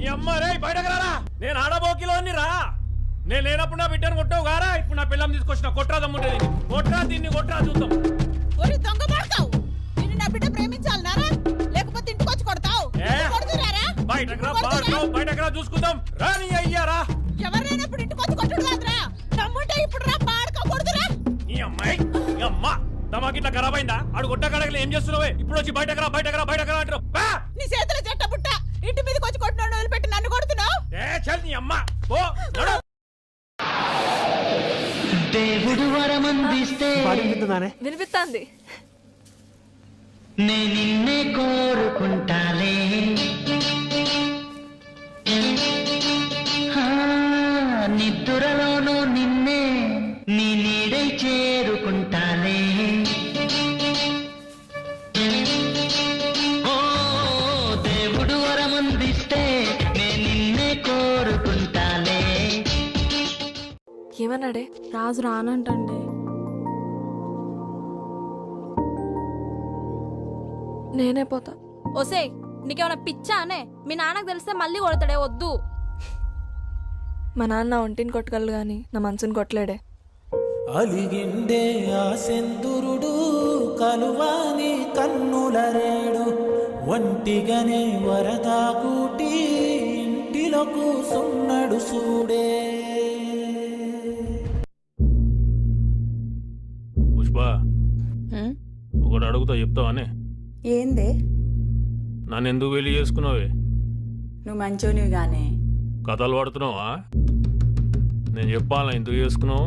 ఈ అమ్మ రే బయటకు రారా. నేను ఆడబోకిలోని రా. నేను లేనప్పుడు నా బిడ్డను కొట్టావు గారా. ఇప్పుడు నా పిల్లం తీసుకొచ్చిన కొట్రా దమ్ముంటే కొట్రా దీన్ని కొట్రా చూద్దాం. ఒరి దొంగ పడతావు. నిన్ను నా బిడ్డ ప్రేమించాలనారా లేకపోతే ఇంటికి వచ్చి కొడతావు? కొడుతురారా? బయటకు రా చూసుకుందాం. రాని అయ్యారా ఎవరైనప్పుడు ఇంటికి వచ్చి కొట్టుడు కాదురా. దమ్ముంటే ఇప్పుడు రా పాడక కొడుతురా. ఈ అమ్మాయి ఈ అమ్మ తమాకి ఇట్లా ఖరాబ్ అయిందా? ఆడు గొట్ట కడగలు ఏం చేస్తున్నావే? ఇప్పుడు వచ్చి బయటకు రా అంటారు. నీ చేతుల చెట్ట పుట్ట ఇంటి మీదకి వచ్చి కొట్టినాడు వదిలిపెట్టి నన్ను కొడుతున్నావు. చల్ నీ అమ్మ ఓ నడు. దేవుడు వరమందిస్తే వినిపిస్తాంది. నే నిన్నే కోరుకుంటాలే, నిద్రలోనూ నిన్నే నీ నీడై చేరుకుంటాలే. ఓ దేవుడు వరమందిస్తే నే నిన్నే కోరుకుంటాలే. ఏమన్నాడే? రాజు రానంటండి. నేనే పోతా. ఓసే నీకేమైనా పిచ్చా అనే? మీ నాన్నకు తెలిస్తే మళ్ళీ కొడతాడే. వద్దు. మా నాన్న ఒంటిని కొట్టగలడు గాని నా మనసుని కొట్టలేడే. అలిగిండే ఆ సెందురుడు కలువాని కన్నులరేడు, ఒంటిగనే వరదాకూటి ఇంటిలో కూసున్నాడు చూడే. పుష్ప ఒకటి అడుగుతా చెప్తావానే? ఏందే? నన్ను ఎందుకు వెళ్ళి చేసుకున్నావే? నువ్వు మంచోనివి గానే. కథలు పడుతున్నావా? నేను చెప్పాలా ఎందుకు చేసుకున్నావు?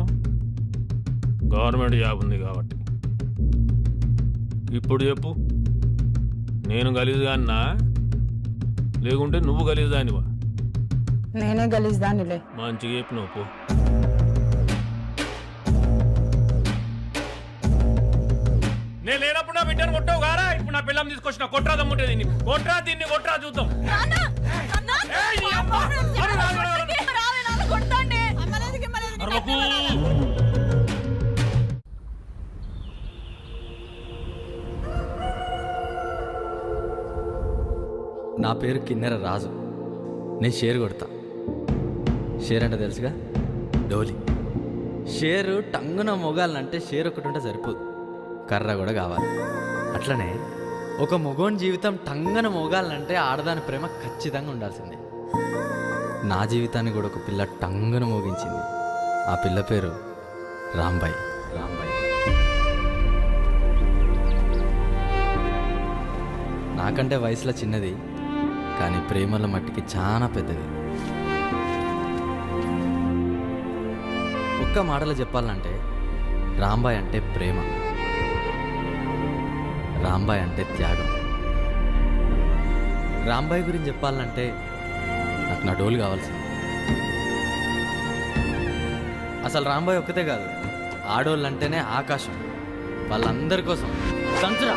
గవర్నమెంట్ జాబ్ ఉంది కాబట్టి. ఇప్పుడు చెప్పు, నేను గలీజుగాన్నా లేకుంటే నువ్వు గలీజుదానివా? నేనే గలీజ్దానిలే. మంచిగా చెప్పు నువ్వు పో. నేను లేనప్పుడు నా బిడ్డను కొట్టావు గారా. ఇప్పుడు నా పిల్లం తీసుకొచ్చిన కొట్రా దమ్ముంటే దీన్ని కొట్రా చూద్దాం. నా పేరు కిన్నెర రాజు. నేను షేర్ కొడతా. షేర్ అంటే తెలుసుగా, డోలి. షేరు టంగున మొగాలంటే షేర్ ఒకటి ఉంటే సరిపోదు, కర్ర కూడా కావాలి. అట్లనే ఒక మొగోని జీవితం టంగన మోగాలంటే ఆడదాని ప్రేమ ఖచ్చితంగా ఉండాల్సిందే. నా జీవితాన్ని కూడా ఒక పిల్ల టంగన మోగించింది. ఆ పిల్ల పేరు రాంబాయ్. నాకంటే వయసులో చిన్నది, కానీ ప్రేమల మట్టికి చాలా పెద్దది. ఒక్క మాటలో చెప్పాలంటే రాంబాయ్ అంటే ప్రేమ, రాంబాయ్ అంటే త్యాగం. రాంబాయ్ గురించి చెప్పాలంటే నాకు నా డోలు కావాల్సింది. అసలు రాంబాయ్ ఒక్కతే కాదు, ఆడోళ్ళంటేనే ఆకాశం. వాళ్ళందరి కోసం తంచురా.